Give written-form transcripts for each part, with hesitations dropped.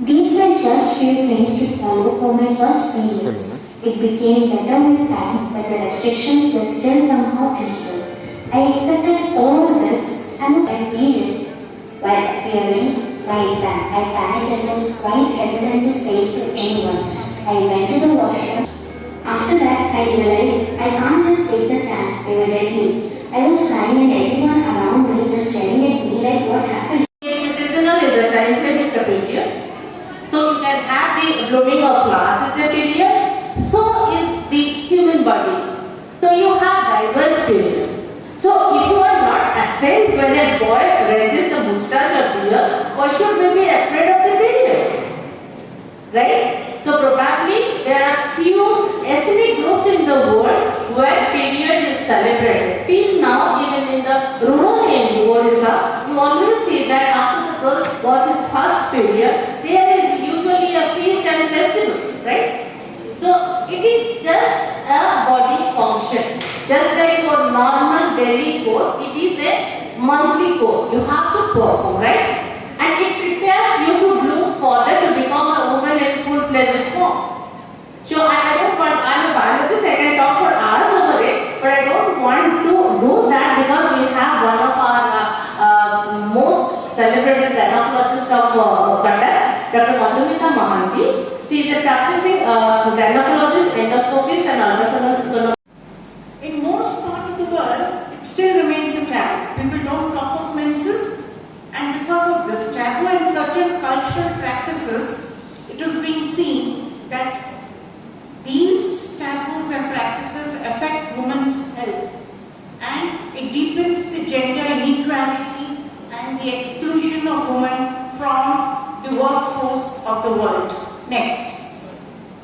These were just few things to follow for my first periods. It became better with time, but the restrictions were still somehow illegal. I accepted all this and was my periods while appearing my exam. I panicked and was quite hesitant to say it to anyone. I went to the washroom. After that, I realized I can't just take the cramps, they were deadly. I was crying and everyone around me was staring at me like what happened. Seasonal is a time period. So you can have the blooming of flowers is a period. So is the human body. So you have diverse periods. So if you are not ashamed when a boy raises the moustache or beard, why should we be afraid of the periods? Right? So probably there are few ethnic groups in the world where period is celebrated. Till now, even in the rural area, Odisha, you always see that after the girl got his first period, there is usually a feast and festival, right? So it is just a body function. Just like your normal daily course, it is a monthly course. You have to perform, right? And it prepares you to look further to become a woman in full-fledged form. So I don't want, I'm a biologist, I can talk for hours over it, but I don't want to do that because we have one of our most celebrated gynecologist of Cuttack, Dr. Madhumita Mahanti. She is a practicing gynecologist, endoscopist and ultrasound. In most part of the world, it still remains a taboo. People don't talk of menses. And because of this taboo and certain cultural practices, it is being seen that these taboos and practices affect women's health and it deepens the gender inequality and the exclusion of women from the workforce of the world. Next.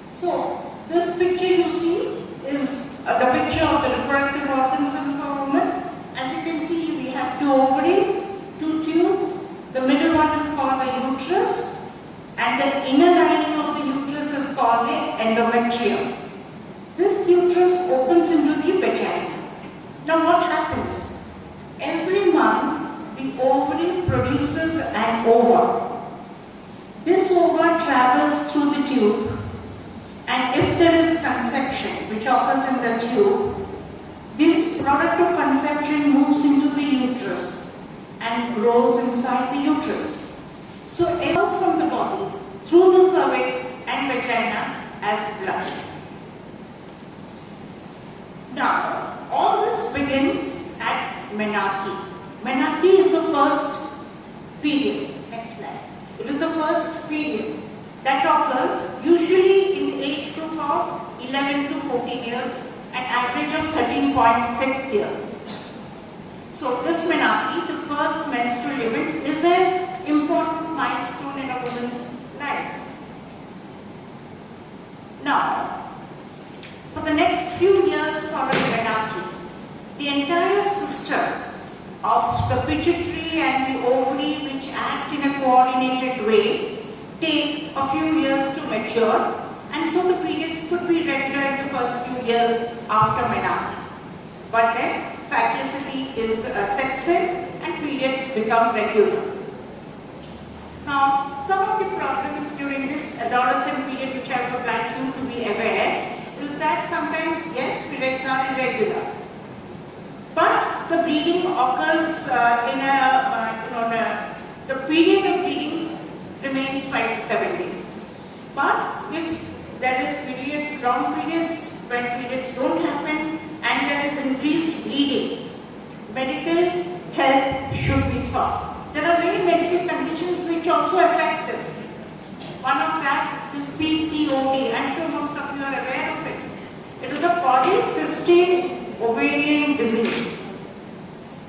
So, this picture you see is the picture of the reproductive organs of a woman. As you can see, we have two ovaries, two tubes. The middle one is called the uterus and the inner lining of the uterus is called the endometrium. This uterus opens into the vagina. Now what happens? Every month the ovary produces an ova. This ova travels through the tube and if there is conception which occurs in the tube, this product of conception moves into the uterus and grows inside the uterus. So out from the body, through the cervix and vagina as blood. Now, all this begins at menarche. Menarche is the first period. Next slide. It is the first period that occurs usually in the age group of 11 to 14 years, an average of 13.6 years. So this menarche, the first menstrual event, is an important milestone in a woman's life. Now, for the next few years following menarche, the entire system of the pituitary and the ovary, which act in a coordinated way, take a few years to mature, and so the periods could be regular in the first few years after menarche. But then cyclicity is sets in and periods become regular. Now, some of the problems during this adolescent period which I would like you to be aware is that sometimes, yes, periods are irregular. But the bleeding occurs the period of bleeding remains 5 to 7 days. But if there is periods, long periods, when periods don't happen and there is increased bleeding, medical help should be sought. There are many medical conditions which also affect this. One of that is PCOD. I'm sure most of you are aware of it. It is a polycystic ovarian disease.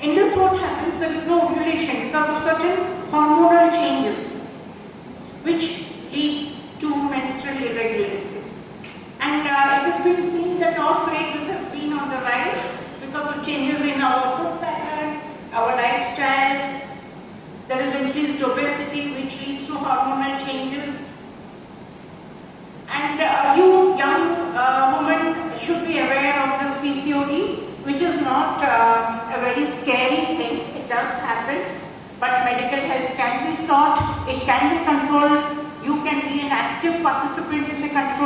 In this what happens, there is no ovulation because of certain hormonal changes which leads to menstrual irregularities. And it has been seen that of late this has been on the rise because of changes in our food pattern, our lifestyles. There is increased obesity which leads to hormonal changes. And you young women should be aware of this PCOD, which is not a very scary thing. It does happen, but medical help can be sought, it can be controlled, you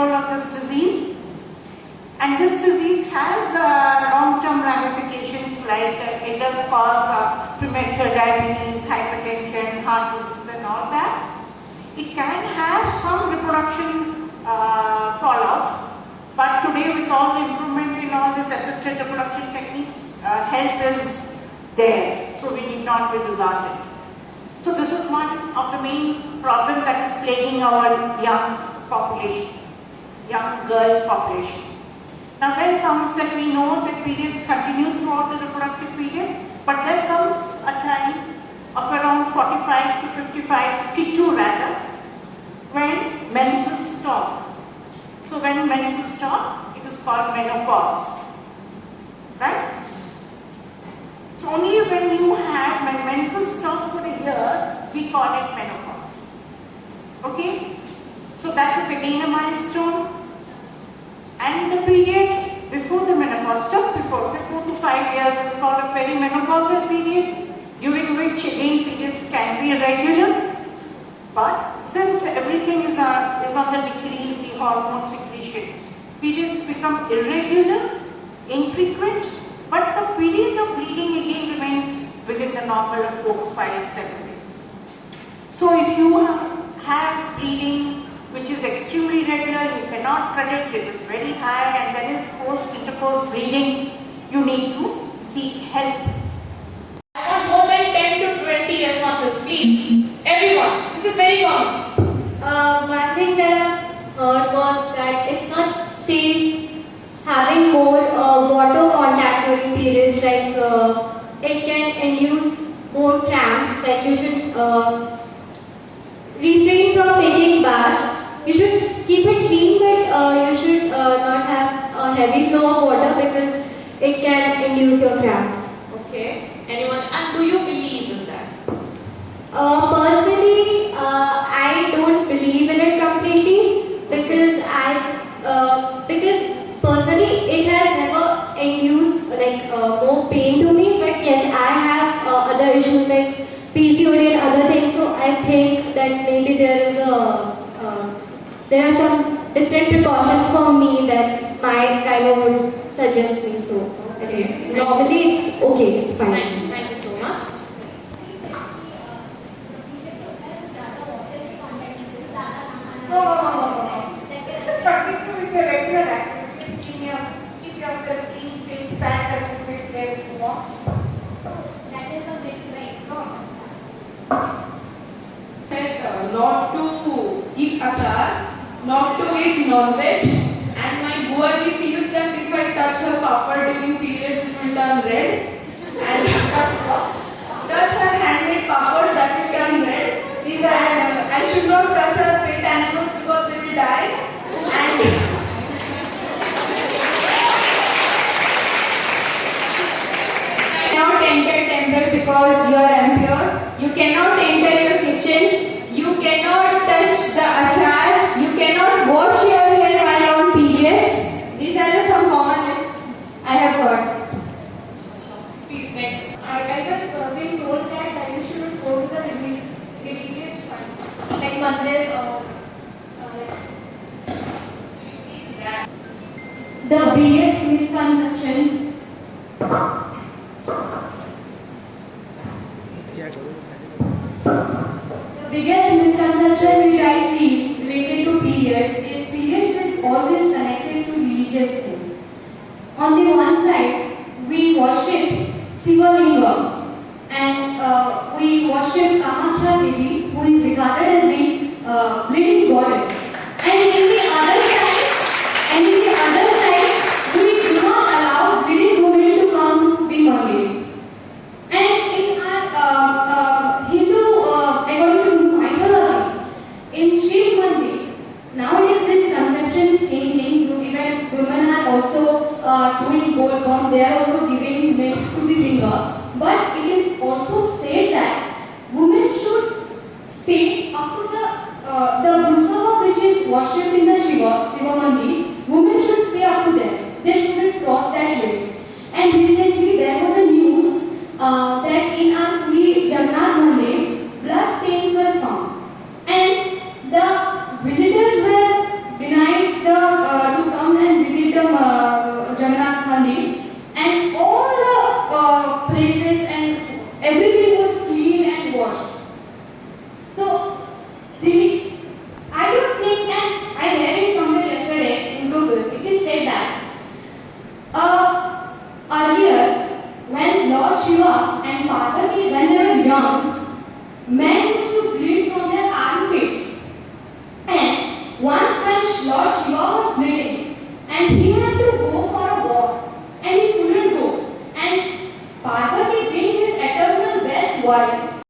control of this disease. And this disease has long-term ramifications like it does cause premature diabetes, hypertension, heart disease and all that. It can have some reproduction fallout, but today with all the improvement in all these assisted reproduction techniques, help is there, so we need not be disheartened. So this is one of the main problems that is plaguing our young population, young girl population. Now then comes that we know that periods continue throughout the reproductive period, but there comes a time of around 45 to 55, 52 rather, when menses stop. So when menses stop, it is called menopause, right? It's only when you have, when menses stop for a year, we call it menopause. Okay? So that is again a milestone. And the period before the menopause, just before, say 4 to 5 years, it's called a perimenopausal period, during which again periods can be irregular. But since everything is on the decrease, the hormone secretion, periods become irregular, infrequent, but the period of bleeding again remains within the normal of 4 to 5, 7 days. So if you have bleeding which is extremely regular, you cannot predict, it is very high, and there is post-intercourse bleeding, you need to seek help. I want more than 10 to 20 responses, please. Everyone, this is very common. One thing that I heard was that it's not safe having more water contact during periods, like it can induce more cramps, like you should refrain from taking baths. You should keep it clean, but you should not have a heavy flow of water because it can induce your cramps. Okay. Anyone? And do you believe in that? Personally, I don't believe in it completely because personally it has never induced like more pain to me. But yes, I have other issues like PCOD and other things. So I think that maybe there are some different precautions for me that my gyno would suggest me. So Okay. normally it's okay, it's fine. Thank you so much. No. Continue with your regular activities, keep yourself clean, take back and fit where you want. That is a big right. Said not to eat achar, not to eat non-veg, and my buaji feels that if I touch her papad during periods, it will turn red. And touch her handmade papad, that will turn red. And I should not touch her pet animals because they will die. And cannot enter temple because you are impure. You cannot enter your kitchen. You cannot touch the achar. You cannot wash your hair while on periods. These are the some common lists I have heard. please, next. I was been told that you should go to the religious sites like mandir. The biggest misconceptions. The biggest misconception which I feel related to periods is always connected to religious thing. On the one side, we worship Shiva Linga and we worship Kamakhya Devi, who is regarded as the bleeding goddess. And in the other side, we do not allow bleeding women to come to the mandir. And in our according to Hindu mythology, in Shiv Mandir, nowadays this conception is changing. Even women are also doing bolgam, they are also giving milk to the linga. But it is also said that women should stay up to the Brusava which is worshipped in the Shiva Mandir. Women should stay up to there. They shouldn't cross that limit. And recently there was a news that in our Puri Jagannath Mandir, blood stains were found. And the visitors were denied the everything was clean and washed. So, I don't think, and I read it somewhere yesterday in Google, it is said that earlier, when Lord Shiva and Parvati, when they were young, men used to bleed from their armpits. And once when Lord Shiva was bleeding, and he had to go for a walk, and he couldn't go. And Parvati, being his eternal best wife,